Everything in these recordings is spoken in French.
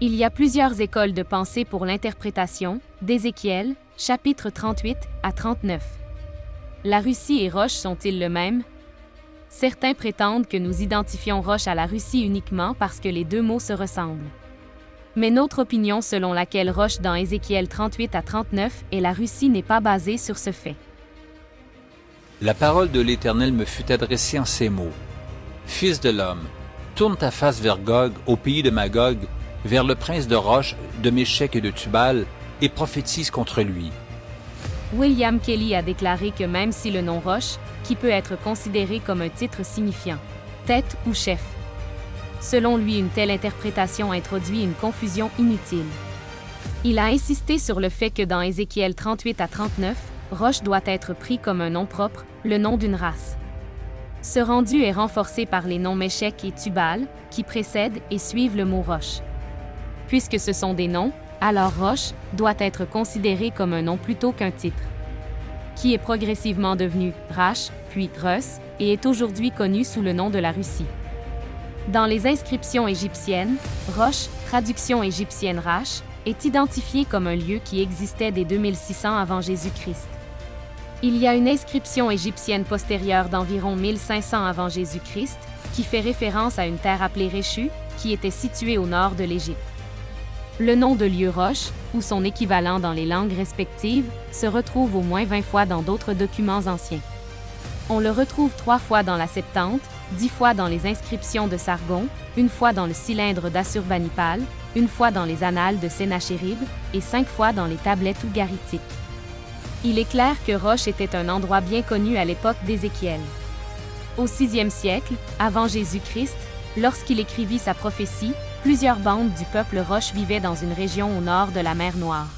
Il y a plusieurs écoles de pensée pour l'interprétation d'Ézéchiel, chapitre 38 à 39. La Russie et Roche sont-ils le même? Certains prétendent que nous identifions Roche à la Russie uniquement parce que les deux mots se ressemblent. Mais notre opinion selon laquelle Roche dans Ézéchiel 38 à 39 et la Russie n'est pas basée sur ce fait. La parole de l'Éternel me fut adressée en ces mots. Fils de l'homme, tourne ta face vers Gog, au pays de Magog, vers le prince de Roche, de Méchec et de Tubal, et prophétise contre lui. William Kelly a déclaré que même si le nom Roche, qui peut être considéré comme un titre signifiant tête ou chef, selon lui une telle interprétation introduit une confusion inutile. Il a insisté sur le fait que dans Ézéchiel 38 à 39, Roche doit être pris comme un nom propre, le nom d'une race. Ce rendu est renforcé par les noms Méchec et Tubal, qui précèdent et suivent le mot Roche. Puisque ce sont des noms, alors Roche doit être considéré comme un nom plutôt qu'un titre, qui est progressivement devenu Rash, puis Rus, et est aujourd'hui connu sous le nom de la Russie. Dans les inscriptions égyptiennes, Roche, traduction égyptienne Rash, est identifié comme un lieu qui existait dès 2600 avant Jésus-Christ. Il y a une inscription égyptienne postérieure d'environ 1500 avant Jésus-Christ, qui fait référence à une terre appelée Réchu, qui était située au nord de l'Égypte. Le nom de lieu Roche, ou son équivalent dans les langues respectives, se retrouve au moins 20 fois dans d'autres documents anciens. On le retrouve 3 fois dans la Septante, 10 fois dans les inscriptions de Sargon, 1 fois dans le cylindre d'Assurbanipal, 1 fois dans les annales de Sénachérib, et 5 fois dans les tablettes ougaritiques. Il est clair que Roche était un endroit bien connu à l'époque d'Ézéchiel. Au VIe siècle, avant Jésus-Christ, lorsqu'il écrivit sa prophétie, plusieurs bandes du peuple Roche vivaient dans une région au nord de la mer Noire.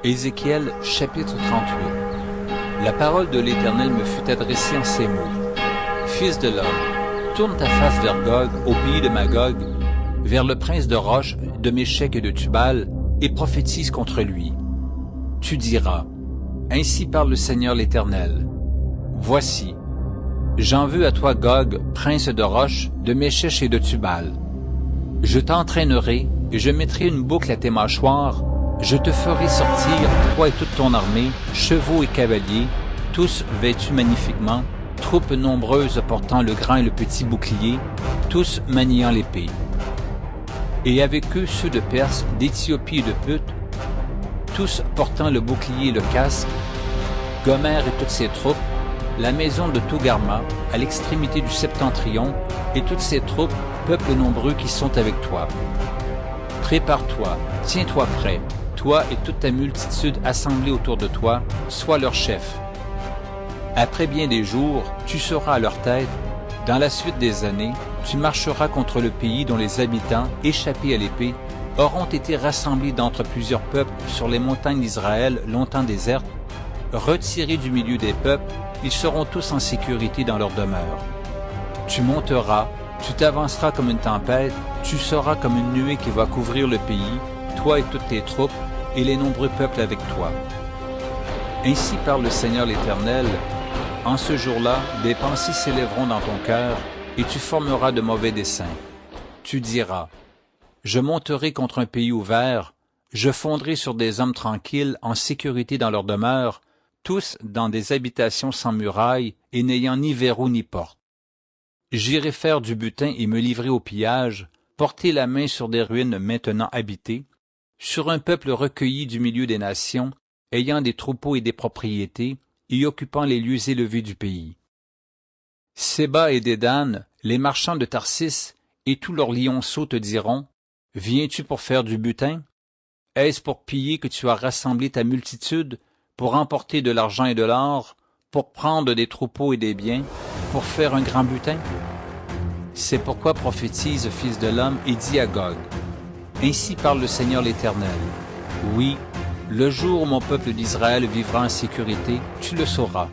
Ézéchiel chapitre 38. La parole de l'Éternel me fut adressée en ces mots. Fils de l'homme, tourne ta face vers Gog, au pays de Magog, vers le prince de Roche, de Méshec et de Tubal, et prophétise contre lui. Tu diras, ainsi parle le Seigneur l'Éternel. Voici, j'en veux à toi Gog, prince de Roche, de Méshec et de Tubal. Je t'entraînerai, et je mettrai une boucle à tes mâchoires, je te ferai sortir, toi et toute ton armée, chevaux et cavaliers, tous vêtus magnifiquement, troupes nombreuses portant le grand et le petit bouclier, tous maniant l'épée. Et avec eux ceux de Perse, d'Éthiopie et de Put, tous portant le bouclier et le casque, Gomer et toutes ses troupes, la maison de Togarma, à l'extrémité du septentrion, et toutes ses troupes, peuples nombreux qui sont avec toi. Prépare-toi, tiens-toi prêt, toi et toute ta multitude assemblée autour de toi, sois leur chef. Après bien des jours, tu seras à leur tête. Dans la suite des années, tu marcheras contre le pays dont les habitants, échappés à l'épée, auront été rassemblés d'entre plusieurs peuples sur les montagnes d'Israël longtemps désertes. Retirés du milieu des peuples, ils seront tous en sécurité dans leur demeure. Tu monteras, tu t'avanceras comme une tempête, tu seras comme une nuée qui va couvrir le pays, toi et toutes tes troupes, et les nombreux peuples avec toi. Ainsi parle le Seigneur l'Éternel, en ce jour-là, des pensées s'élèveront dans ton cœur, et tu formeras de mauvais desseins. Tu diras, je monterai contre un pays ouvert, je fonderai sur des hommes tranquilles, en sécurité dans leur demeure, tous dans des habitations sans murailles, et n'ayant ni verrou ni porte. J'irai faire du butin et me livrer au pillage, porter la main sur des ruines maintenant habitées, sur un peuple recueilli du milieu des nations, ayant des troupeaux et des propriétés, et occupant les lieux élevés du pays. Séba et Dédan, les marchands de Tarsis, et tous leurs lionceaux te diront, « Viens-tu pour faire du butin? Est-ce pour piller que tu as rassemblé ta multitude, pour emporter de l'argent et de l'or, pour prendre des troupeaux et des biens, pour faire un grand butin? » C'est pourquoi prophétise, fils de l'homme, et dis à Gog, « Ainsi parle le Seigneur l'Éternel. Oui, le jour où mon peuple d'Israël vivra en sécurité, tu le sauras.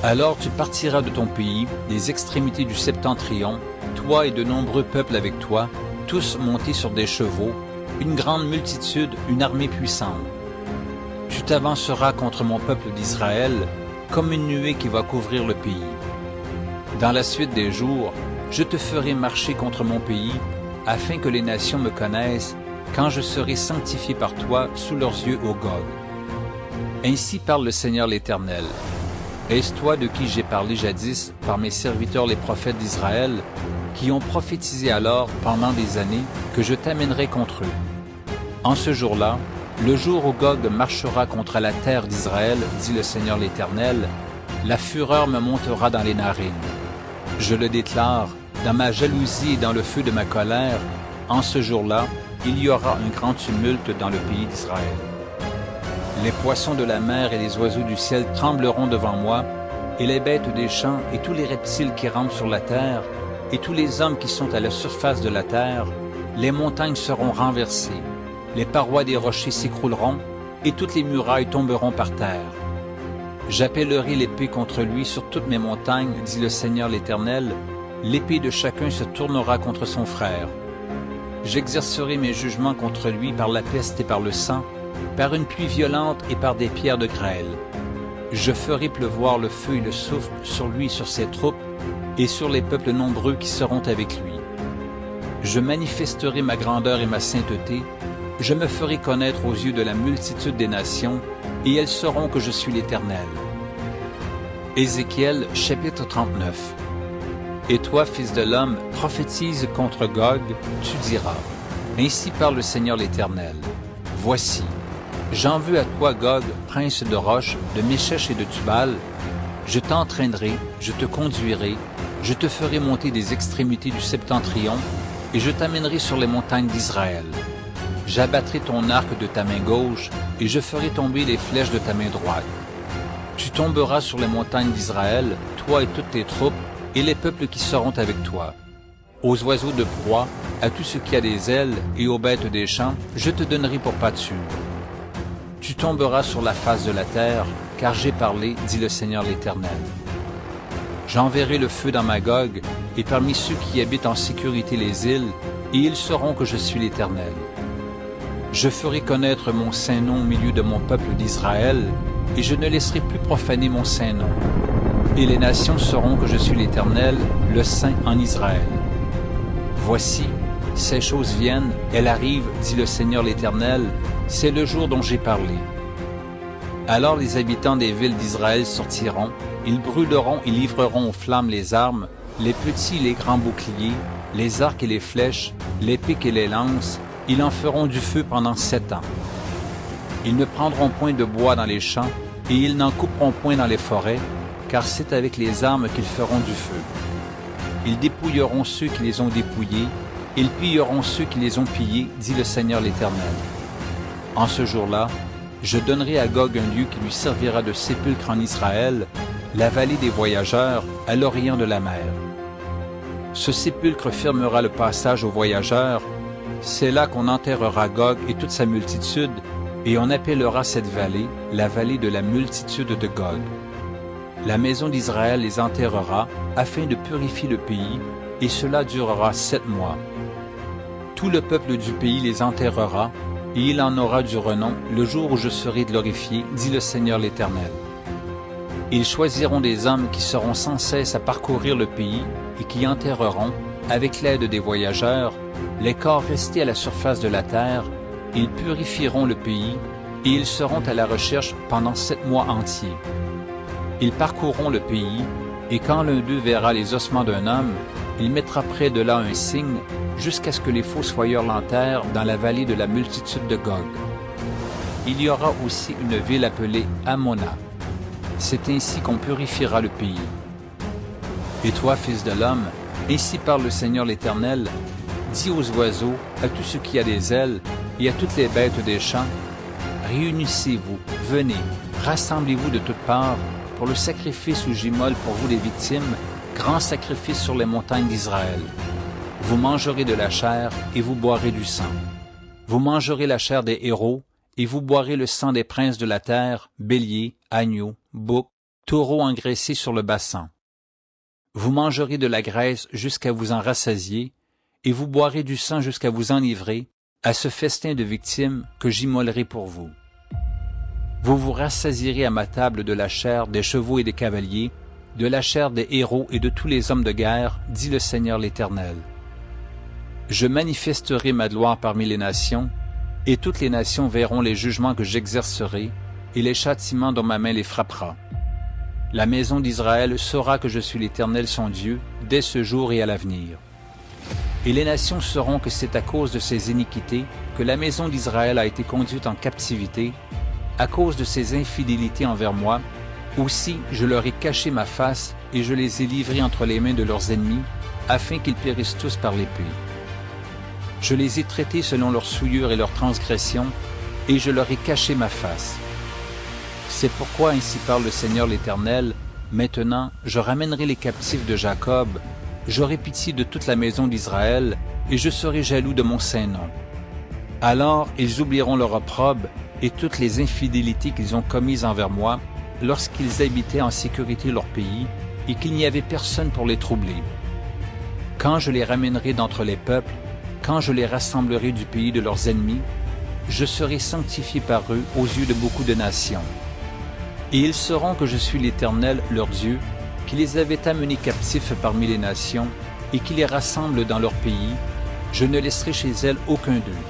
Alors tu partiras de ton pays, des extrémités du septentrion, toi et de nombreux peuples avec toi, tous montés sur des chevaux, une grande multitude, une armée puissante. Tu t'avanceras contre mon peuple d'Israël, comme une nuée qui va couvrir le pays. Dans la suite des jours, je te ferai marcher contre mon pays, afin que les nations me connaissent, quand je serai sanctifié par toi sous leurs yeux au Gog. Ainsi parle le Seigneur l'Éternel. Est-ce toi de qui j'ai parlé jadis par mes serviteurs les prophètes d'Israël, qui ont prophétisé alors pendant des années que je t'amènerai contre eux? En ce jour-là, le jour où Gog marchera contre la terre d'Israël, dit le Seigneur l'Éternel, la fureur me montera dans les narines. Je le déclare, dans ma jalousie et dans le feu de ma colère, en ce jour-là, il y aura un grand tumulte dans le pays d'Israël. Les poissons de la mer et les oiseaux du ciel trembleront devant moi, et les bêtes des champs et tous les reptiles qui rampent sur la terre, et tous les hommes qui sont à la surface de la terre, les montagnes seront renversées, les parois des rochers s'écrouleront, et toutes les murailles tomberont par terre. J'appellerai l'épée contre lui sur toutes mes montagnes, dit le Seigneur l'Éternel, l'épée de chacun se tournera contre son frère. J'exercerai mes jugements contre lui par la peste et par le sang, par une pluie violente et par des pierres de grêle. Je ferai pleuvoir le feu et le souffle sur lui et sur ses troupes, et sur les peuples nombreux qui seront avec lui. Je manifesterai ma grandeur et ma sainteté, je me ferai connaître aux yeux de la multitude des nations, et elles sauront que je suis l'Éternel. Ézéchiel chapitre 39. Et toi, fils de l'homme, prophétise contre Gog, tu diras, ainsi parle le Seigneur l'Éternel. Voici, j'en veux à toi, Gog, prince de Roche, de Méshec et de Tubal. Je t'entraînerai, je te conduirai, je te ferai monter des extrémités du septentrion, et je t'amènerai sur les montagnes d'Israël. J'abattrai ton arc de ta main gauche, et je ferai tomber les flèches de ta main droite. Tu tomberas sur les montagnes d'Israël, toi et toutes tes troupes, et les peuples qui seront avec toi. Aux oiseaux de proie, à tout ce qui a des ailes, et aux bêtes des champs, je te donnerai pour pâture. Tu tombera sur la face de la terre, car j'ai parlé, dit le Seigneur l'Éternel. J'enverrai le feu dans Magog, et parmi ceux qui habitent en sécurité les îles, et ils sauront que je suis l'Éternel. Je ferai connaître mon saint nom au milieu de mon peuple d'Israël, et je ne laisserai plus profaner mon saint nom. Et les nations sauront que je suis l'Éternel, le Saint en Israël. Voici, ces choses viennent, elles arrivent, dit le Seigneur l'Éternel, c'est le jour dont j'ai parlé. Alors les habitants des villes d'Israël sortiront, ils brûleront et livreront aux flammes les armes, les petits et les grands boucliers, les arcs et les flèches, les piques et les lances, ils en feront du feu pendant 7 ans. Ils ne prendront point de bois dans les champs, et ils n'en couperont point dans les forêts, car c'est avec les armes qu'ils feront du feu. Ils dépouilleront ceux qui les ont dépouillés, ils pilleront ceux qui les ont pillés, dit le Seigneur l'Éternel. En ce jour-là, je donnerai à Gog un lieu qui lui servira de sépulcre en Israël, la vallée des voyageurs, à l'orient de la mer. Ce sépulcre fermera le passage aux voyageurs, c'est là qu'on enterrera Gog et toute sa multitude, et on appellera cette vallée la vallée de la multitude de Gog. La maison d'Israël les enterrera, afin de purifier le pays, et cela durera 7 mois. Tout le peuple du pays les enterrera, et il en aura du renom le jour où je serai glorifié, dit le Seigneur l'Éternel. Ils choisiront des hommes qui seront sans cesse à parcourir le pays, et qui enterreront, avec l'aide des voyageurs, les corps restés à la surface de la terre, ils purifieront le pays, et ils seront à la recherche pendant 7 mois entiers. Ils parcourront le pays, et quand l'un d'eux verra les ossements d'un homme, il mettra près de là un signe, jusqu'à ce que les fossoyeurs l'enterrent dans la vallée de la multitude de Gog. Il y aura aussi une ville appelée Ammona. C'est ainsi qu'on purifiera le pays. Et toi, fils de l'homme, ainsi parle le Seigneur l'Éternel, dis aux oiseaux, à tout ce qui a des ailes, et à toutes les bêtes des champs, réunissez-vous, venez, rassemblez-vous de toutes parts, pour le sacrifice où j'immole pour vous les victimes, grand sacrifice sur les montagnes d'Israël. Vous mangerez de la chair et vous boirez du sang. Vous mangerez la chair des héros et vous boirez le sang des princes de la terre, béliers, agneaux, boucs, taureaux engraissés sur le bassan. Vous mangerez de la graisse jusqu'à vous en rassasier et vous boirez du sang jusqu'à vous enivrer à ce festin de victimes que j'immolerai pour vous. Vous vous rassasierez à ma table de la chair des chevaux et des cavaliers, de la chair des héros et de tous les hommes de guerre, dit le Seigneur l'Éternel. Je manifesterai ma gloire parmi les nations, et toutes les nations verront les jugements que j'exercerai, et les châtiments dont ma main les frappera. La maison d'Israël saura que je suis l'Éternel son Dieu, dès ce jour et à l'avenir. Et les nations sauront que c'est à cause de ces iniquités que la maison d'Israël a été conduite en captivité, à cause de ses infidélités envers moi. Aussi je leur ai caché ma face et je les ai livrés entre les mains de leurs ennemis, afin qu'ils périssent tous par l'épée. Je les ai traités selon leurs souillures et leurs transgressions, et je leur ai caché ma face. C'est pourquoi ainsi parle le Seigneur l'Éternel, maintenant je ramènerai les captifs de Jacob, j'aurai pitié de toute la maison d'Israël, et je serai jaloux de mon saint nom. Alors ils oublieront leur opprobre et toutes les infidélités qu'ils ont commises envers moi, lorsqu'ils habitaient en sécurité leur pays, et qu'il n'y avait personne pour les troubler. Quand je les ramènerai d'entre les peuples, quand je les rassemblerai du pays de leurs ennemis, je serai sanctifié par eux aux yeux de beaucoup de nations. Et ils sauront que je suis l'Éternel, leur Dieu, qui les avait amenés captifs parmi les nations, et qui les rassemble dans leur pays. Je ne laisserai chez elles aucun d'eux,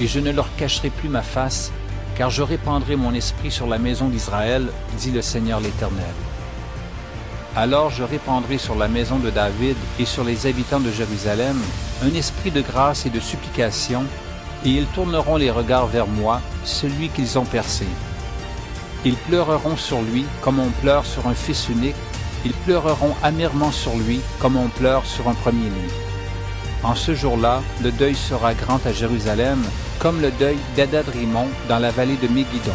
et je ne leur cacherai plus ma face, car je répandrai mon esprit sur la maison d'Israël, dit le Seigneur l'Éternel. Alors je répandrai sur la maison de David et sur les habitants de Jérusalem un esprit de grâce et de supplication, et ils tourneront les regards vers moi, celui qu'ils ont percé. Ils pleureront sur lui comme on pleure sur un fils unique, ils pleureront amèrement sur lui comme on pleure sur un premier-né. En ce jour-là, le deuil sera grand à Jérusalem, comme le deuil d'Adad-Rimon dans la vallée de Mégidon.